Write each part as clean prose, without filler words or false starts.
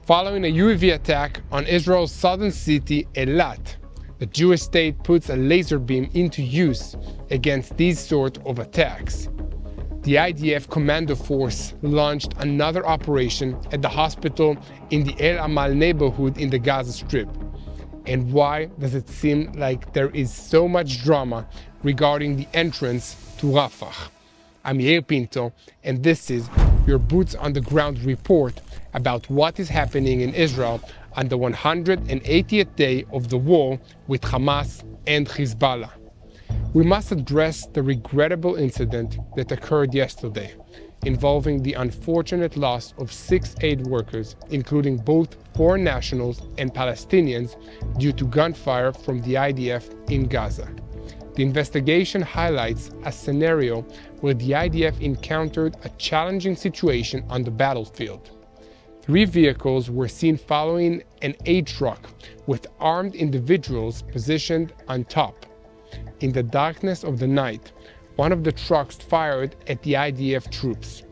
Following a UAV attack on Israel's southern city, Eilat, the Jewish state puts a laser beam into use against these sort of attacks. The IDF commando force launched another operation at the hospital in the El Amal neighborhood in the Gaza Strip. And why does it seem like there is so much drama regarding the entrance to Rafah? I'm Yair Pinto, and this is your Boots on the Ground report about what is happening in Israel on the 180th day of the war with Hamas and Hezbollah. We must address the regrettable incident that occurred yesterday, involving the unfortunate loss of 6 aid workers, including both foreign nationals and Palestinians, due to gunfire from the IDF in Gaza. The investigation highlights a scenario where the IDF encountered a challenging situation on the battlefield. 3 vehicles were seen following an aid truck with armed individuals positioned on top. In the darkness of the night, one of the trucks fired at the IDF troops.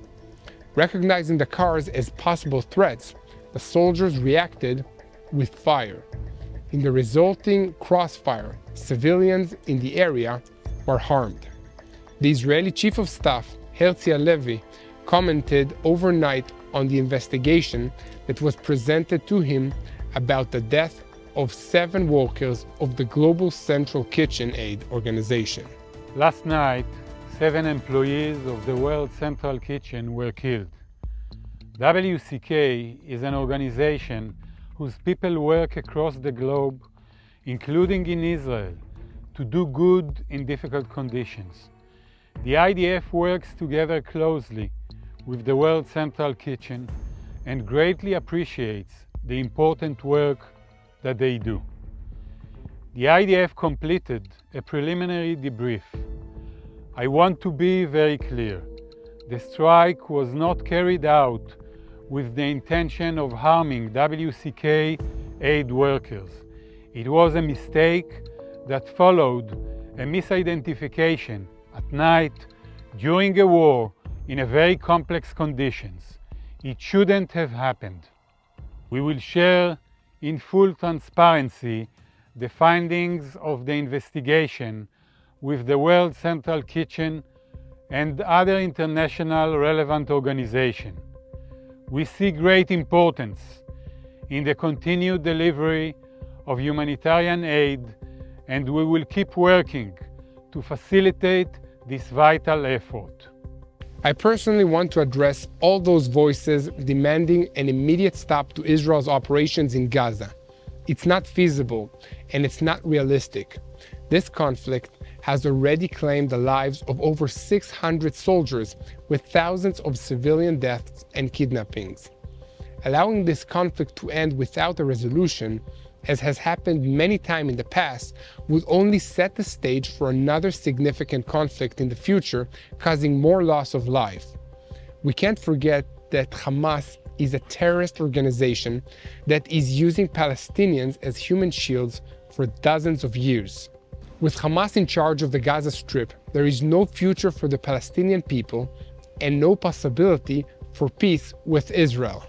Recognizing the cars as possible threats, the soldiers reacted with fire. In the resulting crossfire, civilians in the area were harmed. The Israeli Chief of Staff, Herzi Halevi, commented overnight on the investigation that was presented to him about the death of 7 workers of the Global Central Kitchen Aid Organization. Last night, 7 employees of the World Central Kitchen were killed. WCK is an organization whose people work across the globe, including in Israel, to do good in difficult conditions. The IDF works together closely with the World Central Kitchen and greatly appreciates the important work that they do. The IDF completed a preliminary debrief. I want to be very clear. The strike was not carried out with the intention of harming WCK aid workers. It was a mistake that followed a misidentification at night during a war in a very complex conditions. It shouldn't have happened. We will share in full transparency the findings of the investigation with the World Central Kitchen and other international relevant organizations. We see great importance in the continued delivery of humanitarian aid, and we will keep working to facilitate this vital effort. I personally want to address all those voices demanding an immediate stop to Israel's operations in Gaza. It's not feasible, and it's not realistic. This conflict has already claimed the lives of over 600 soldiers, with thousands of civilian deaths and kidnappings. Allowing this conflict to end without a resolution, as has happened many times in the past, would only set the stage for another significant conflict in the future, causing more loss of life. We can't forget that Hamas is a terrorist organization that is using Palestinians as human shields for dozens of years. With Hamas in charge of the Gaza Strip, there is no future for the Palestinian people and no possibility for peace with Israel.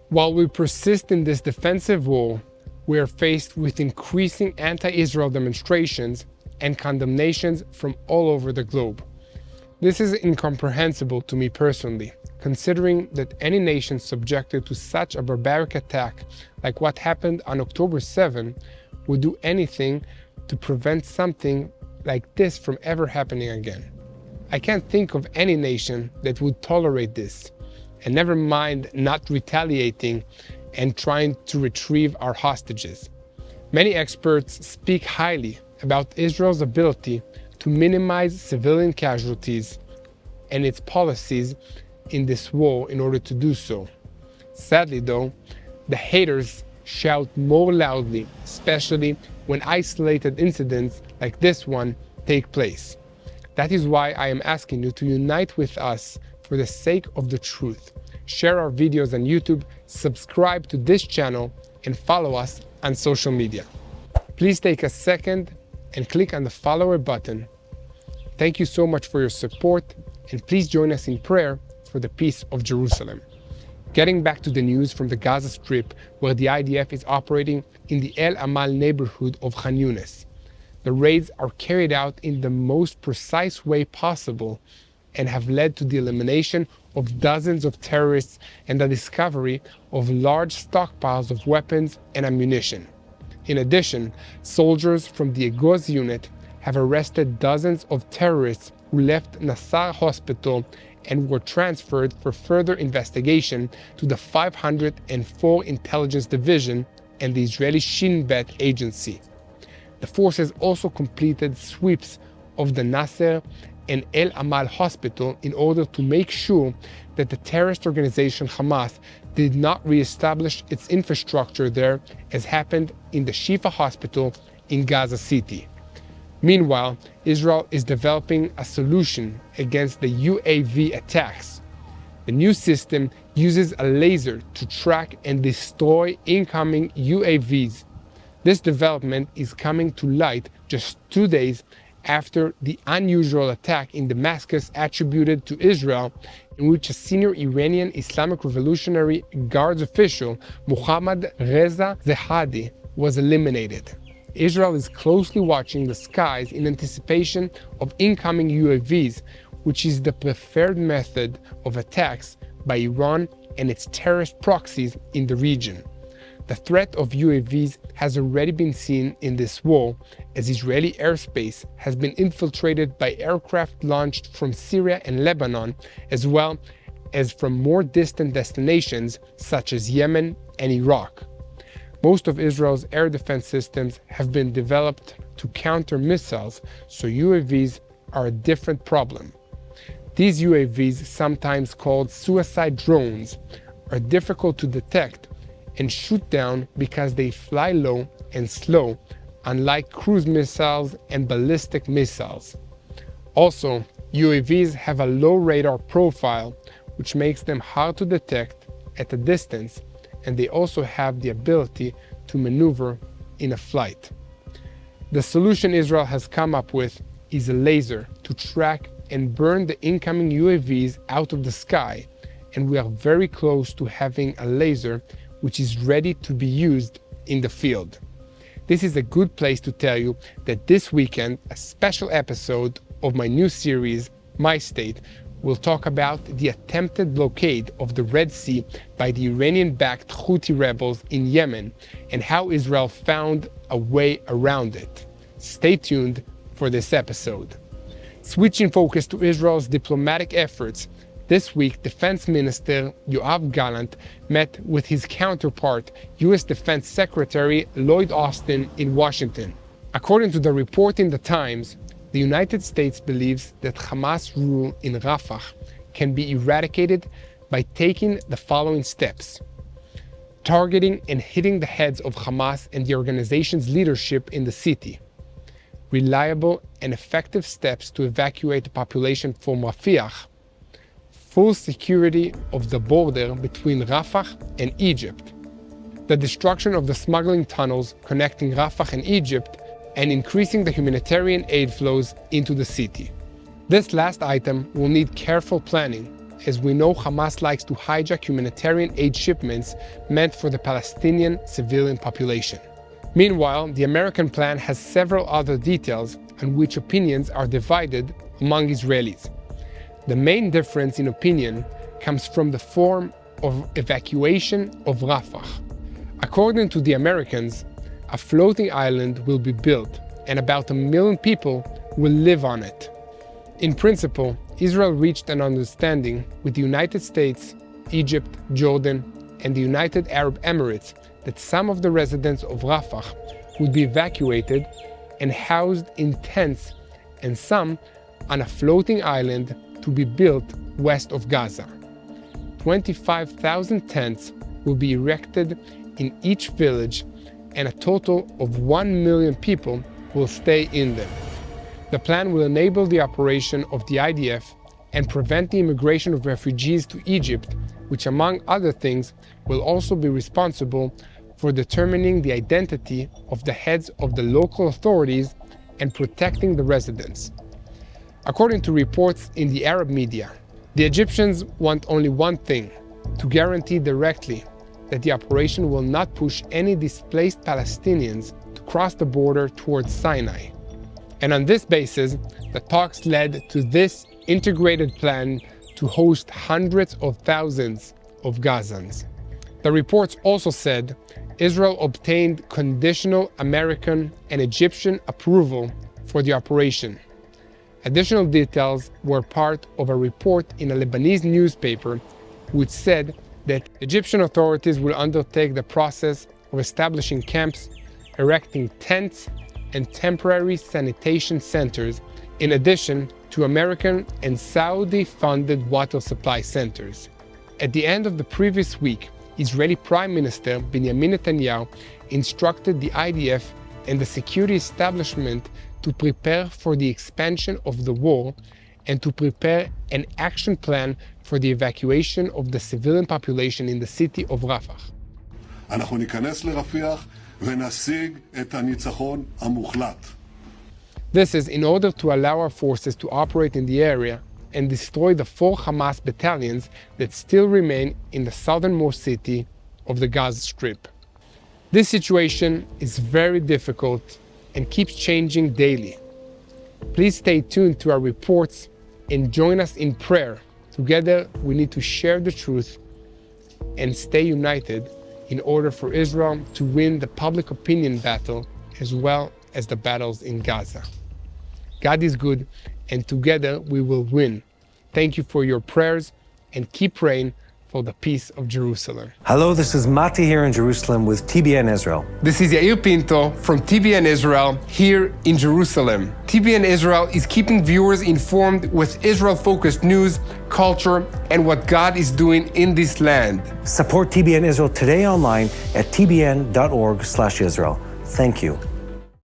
While we persist in this defensive war, we are faced with increasing anti-Israel demonstrations and condemnations from all over the globe. This is incomprehensible to me personally, considering that any nation subjected to such a barbaric attack like what happened on October 7 would do anything to prevent something like this from ever happening again. I can't think of any nation that would tolerate this, and never mind not retaliating and trying to retrieve our hostages. Many experts speak highly about Israel's ability to minimize civilian casualties and its policies in this war in order to do so. Sadly though, the haters shout more loudly, especially when isolated incidents like this one take place. That is why I am asking you to unite with us for the sake of the truth. Share our videos on YouTube, subscribe to this channel, and follow us on social media. Please take a second and click on the follower button. Thank you so much for your support, and please join us in prayer for the peace of Jerusalem. Getting back to the news from the Gaza Strip, where the IDF is operating in the El Amal neighborhood of Khan Yunis. The raids are carried out in the most precise way possible and have led to the elimination of dozens of terrorists and the discovery of large stockpiles of weapons and ammunition. In addition, soldiers from the Egoz unit have arrested dozens of terrorists who left Nassar Hospital and were transferred for further investigation to the 504 Intelligence Division and the Israeli Shin Bet agency. The forces also completed sweeps of the Nasser and El Amal hospital in order to make sure that the terrorist organization Hamas did not re-establish its infrastructure there, as happened in the Shifa hospital in Gaza City. Meanwhile, Israel is developing a solution against the UAV attacks. The new system uses a laser to track and destroy incoming UAVs. This development is coming to light just 2 days after the unusual attack in Damascus attributed to Israel, in which a senior Iranian Islamic Revolutionary Guards official, Mohammad Reza Zehadi, was eliminated. Israel is closely watching the skies in anticipation of incoming UAVs, which is the preferred method of attacks by Iran and its terrorist proxies in the region. The threat of UAVs has already been seen in this war, as Israeli airspace has been infiltrated by aircraft launched from Syria and Lebanon, as well as from more distant destinations such as Yemen and Iraq. Most of Israel's air defense systems have been developed to counter missiles, so UAVs are a different problem. These UAVs, sometimes called suicide drones, are difficult to detect and shoot down because they fly low and slow, unlike cruise missiles and ballistic missiles. Also, UAVs have a low radar profile, which makes them hard to detect at a distance, and they also have the ability to maneuver in a flight. The solution Israel has come up with is a laser to track and burn the incoming UAVs out of the sky, and we are very close to having a laser which is ready to be used in the field. This is a good place to tell you that this weekend, a special episode of my new series, My State, will talk about the attempted blockade of the Red Sea by the Iranian-backed Houthi rebels in Yemen and how Israel found a way around it. Stay tuned for this episode. Switching focus to Israel's diplomatic efforts, this week, Defense Minister Yoav Gallant met with his counterpart, U.S. Defense Secretary Lloyd Austin in Washington. According to the report in The Times, the United States believes that Hamas rule in Rafah can be eradicated by taking the following steps: targeting and hitting the heads of Hamas and the organization's leadership in the city, reliable and effective steps to evacuate the population from Rafah, full security of the border between Rafah and Egypt, the destruction of the smuggling tunnels connecting Rafah and Egypt, and increasing the humanitarian aid flows into the city. This last item will need careful planning, as we know Hamas likes to hijack humanitarian aid shipments meant for the Palestinian civilian population. Meanwhile, the American plan has several other details on which opinions are divided among Israelis. The main difference in opinion comes from the form of evacuation of Rafah. According to the Americans, a floating island will be built and about 1 million people will live on it. In principle, Israel reached an understanding with the United States, Egypt, Jordan, and the United Arab Emirates that some of the residents of Rafah would be evacuated and housed in tents, and some on a floating island to be built west of Gaza. 25,000 tents will be erected in each village, and a total of 1 million people will stay in them. The plan will enable the operation of the IDF and prevent the immigration of refugees to Egypt, which among other things will also be responsible for determining the identity of the heads of the local authorities and protecting the residents. According to reports in the Arab media, the Egyptians want only one thing: to guarantee directly that the operation will not push any displaced Palestinians to cross the border towards Sinai. And on this basis, the talks led to this integrated plan to host hundreds of thousands of Gazans. The reports also said Israel obtained conditional American and Egyptian approval for the operation. Additional details were part of a report in a Lebanese newspaper which said that Egyptian authorities will undertake the process of establishing camps, erecting tents, and temporary sanitation centers, in addition to American and Saudi-funded water supply centers. At the end of the previous week, Israeli Prime Minister Benjamin Netanyahu instructed the IDF and the security establishment to prepare for the expansion of the war and to prepare an action plan for the evacuation of the civilian population in the city of Rafah. אנחנו ניכנס לרפיח ונשיג את הניצחון המוחלט. This is in order to allow our forces to operate in the area and destroy the 4 Hamas battalions that still remain in the southernmost city of the Gaza Strip. This situation is very difficult and keeps changing daily. Please stay tuned to our reports and join us in prayer. Together, we need to share the truth and stay united in order for Israel to win the public opinion battle as well as the battles in Gaza. God is good, and together we will win. Thank you for your prayers, and keep praying for the peace of Jerusalem. Hello, this is Mati here in Jerusalem with TBN Israel. This is Yair Pinto from TBN Israel here in Jerusalem. TBN Israel is keeping viewers informed with Israel-focused news, culture, and what God is doing in this land. Support TBN Israel today online at tbn.org/Israel. Thank you.